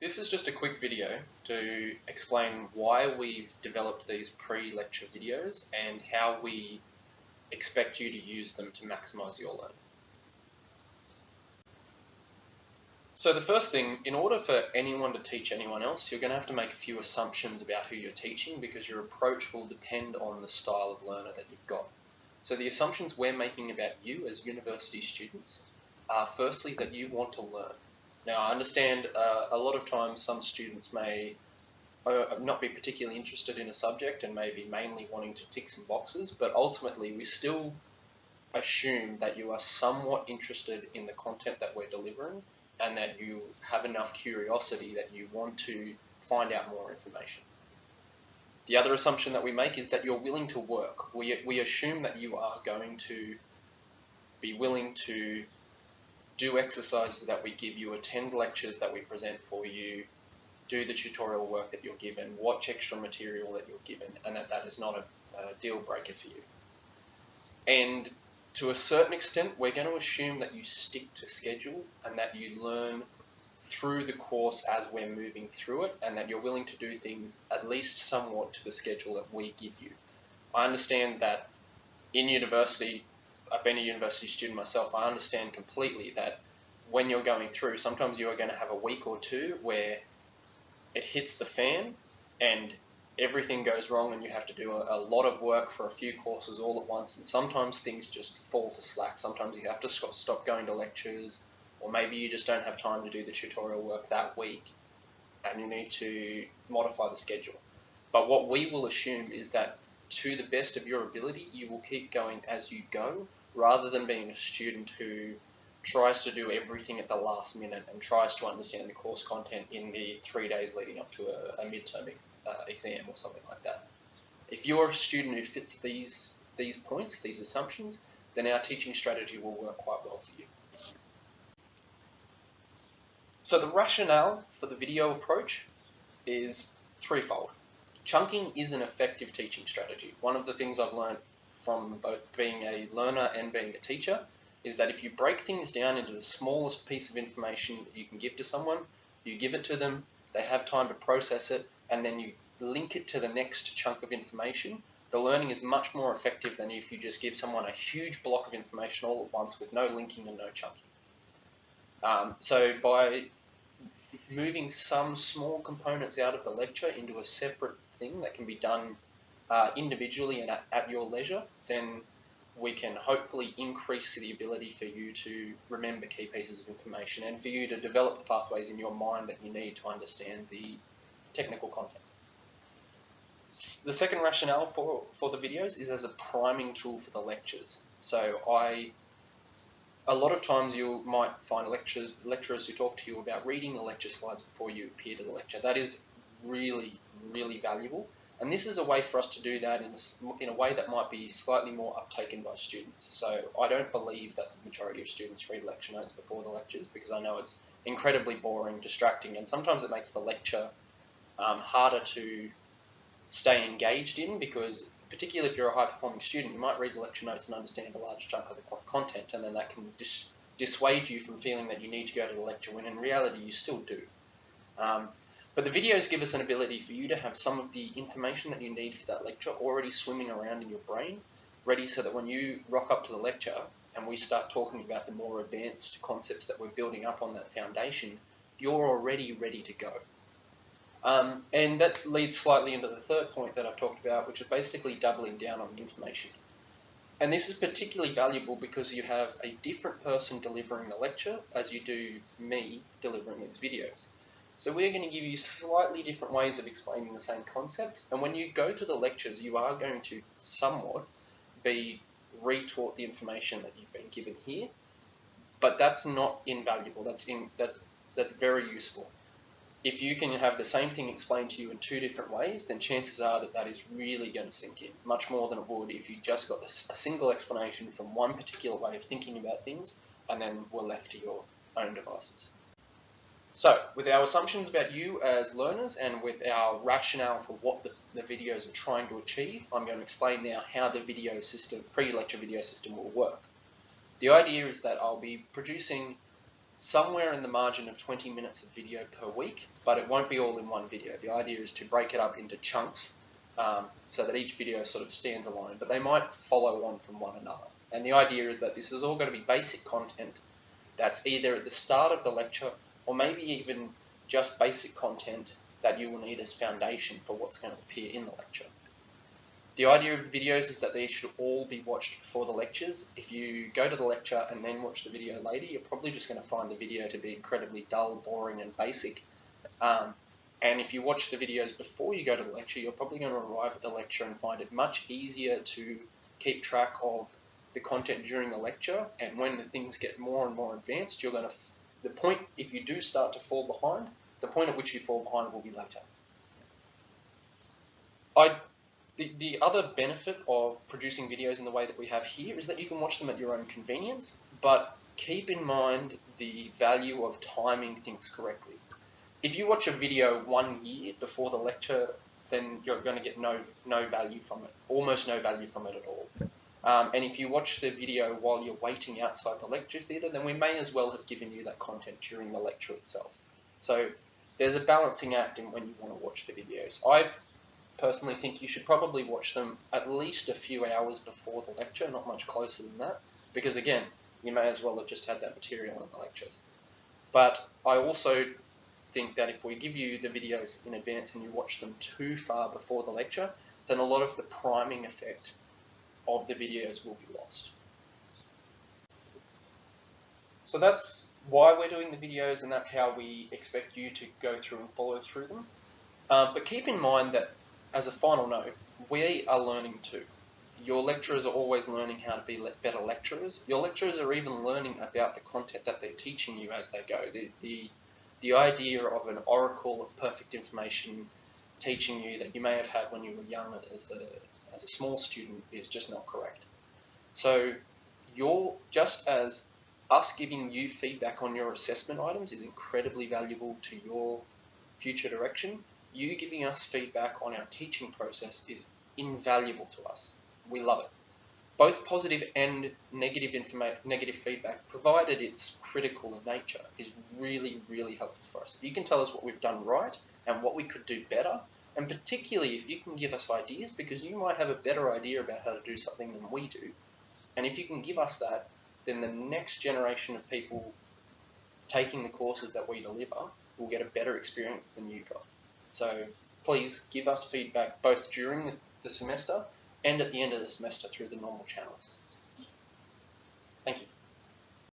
This is just a quick video to explain why we've developed these pre-lecture videos and how we expect you to use them to maximize your learning. So the first thing, in order for anyone to teach anyone else, you're going to have to make a few assumptions about who you're teaching because your approach will depend on the style of learner that you've got. So the assumptions we're making about you as university students are firstly that you want to learn. Now, I understand a lot of times some students may not be particularly interested in a subject and may be mainly wanting to tick some boxes, but ultimately we still assume that you are somewhat interested in the content that we're delivering and that you have enough curiosity that you want to find out more information. The other assumption that we make is that you're willing to work. We assume that you are going to be willing to do exercises that we give you, attend lectures that we present for you, do the tutorial work that you're given, watch extra material that you're given, and that is not a deal breaker for you. And to a certain extent, we're going to assume that you stick to schedule and that you learn through the course as we're moving through it, and that you're willing to do things at least somewhat to the schedule that we give you. I understand that in university, I've been a university student myself, I understand completely that when you're going through, sometimes you are going to have a week or two where it hits the fan and everything goes wrong and you have to do a lot of work for a few courses all at once, and sometimes things just fall to slack. Sometimes you have to stop going to lectures, or maybe you just don't have time to do the tutorial work that week and you need to modify the schedule. But what we will assume is that to the best of your ability, you will keep going as you go, rather than being a student who tries to do everything at the last minute and tries to understand the course content in the 3 days leading up to a midterm exam or something like that. If you're a student who fits these points, these assumptions, then our teaching strategy will work quite well for you. So the rationale for the video approach is threefold. Chunking is an effective teaching strategy. One of the things I've learned from both being a learner and being a teacher is that if you break things down into the smallest piece of information that you can give to someone, you give it to them, they have time to process it, and then you link it to the next chunk of information, the learning is much more effective than if you just give someone a huge block of information all at once with no linking and no chunking. So by moving some small components out of the lecture into a separate thing that can be done individually and at your leisure, then we can hopefully increase the ability for you to remember key pieces of information and for you to develop the pathways in your mind that you need to understand the technical content. The second rationale for the videos is as a priming tool for the lectures. So a lot of times you might find lecturers who talk to you about reading the lecture slides before you appear to the lecture. That is really, really valuable. And this is a way for us to do that in a way that might be slightly more uptaken by students. So I don't believe that the majority of students read lecture notes before the lectures because I know it's incredibly boring, distracting, and sometimes it makes the lecture harder to stay engaged in, because particularly if you're a high-performing student, you might read the lecture notes and understand a large chunk of the content, and then that can dissuade you from feeling that you need to go to the lecture when in reality you still do. But the videos give us an ability for you to have some of the information that you need for that lecture already swimming around in your brain, ready so that when you rock up to the lecture and we start talking about the more advanced concepts that we're building up on that foundation, you're already ready to go. And that leads slightly into the third point that I've talked about, which is basically doubling down on the information. And this is particularly valuable because you have a different person delivering the lecture as you do me delivering these videos. So we're going to give you slightly different ways of explaining the same concepts, and when you go to the lectures you are going to somewhat be retaught the information that you've been given here, but that's not invaluable, that's very useful. If you can have the same thing explained to you in two different ways, then chances are that that is really going to sink in, much more than it would if you just got a single explanation from one particular way of thinking about things and then were left to your own devices. So, with our assumptions about you as learners and with our rationale for what the videos are trying to achieve, I'm going to explain now how the video system, pre-lecture video system will work. The idea is that I'll be producing somewhere in the margin of 20 minutes of video per week, but it won't be all in one video. The idea is to break it up into chunks so that each video sort of stands alone, but they might follow on from one another. And the idea is that this is all going to be basic content that's either at the start of the lecture or maybe even just basic content that you will need as foundation for what's going to appear in the lecture. The idea of the videos is that they should all be watched before the lectures. If you go to the lecture and then watch the video later, you're probably just going to find the video to be incredibly dull, boring, and basic. And if you watch the videos before you go to the lecture, you're probably going to arrive at the lecture and find it much easier to keep track of the content during the lecture. And when the things get more and more advanced, you're going to, the point, if you do start to fall behind, the point at which you fall behind will be later. The other benefit of producing videos in the way that we have here is that you can watch them at your own convenience, but keep in mind the value of timing things correctly. If you watch a video 1 year before the lecture, then you're going to get no value from it, almost no value from it at all. And if you watch the video while you're waiting outside the lecture theatre, then we may as well have given you that content during the lecture itself. So there's a balancing act in when you want to watch the videos. I personally think you should probably watch them at least a few hours before the lecture, not much closer than that, because again, you may as well have just had that material in the lectures. But I also think that if we give you the videos in advance and you watch them too far before the lecture, then a lot of the priming effect of the videos will be lost. So that's why we're doing the videos, and that's how we expect you to go through and follow through them. But keep in mind that as a final note, we are learning too. Your lecturers are always learning how to be better lecturers. Your lecturers are even learning about the content that they're teaching you as they go. The idea of an oracle of perfect information teaching you that you may have had when you were young as a small student is just not correct. So just as us giving you feedback on your assessment items is incredibly valuable to your future direction, you giving us feedback on our teaching process is invaluable to us. We love it. Both positive and negative feedback, provided it's critical in nature, is really, really helpful for us. If you can tell us what we've done right and what we could do better, and particularly if you can give us ideas, because you might have a better idea about how to do something than we do, and if you can give us that, then the next generation of people taking the courses that we deliver will get a better experience than you got. So please give us feedback both during the semester and at the end of the semester through the normal channels. Thank you.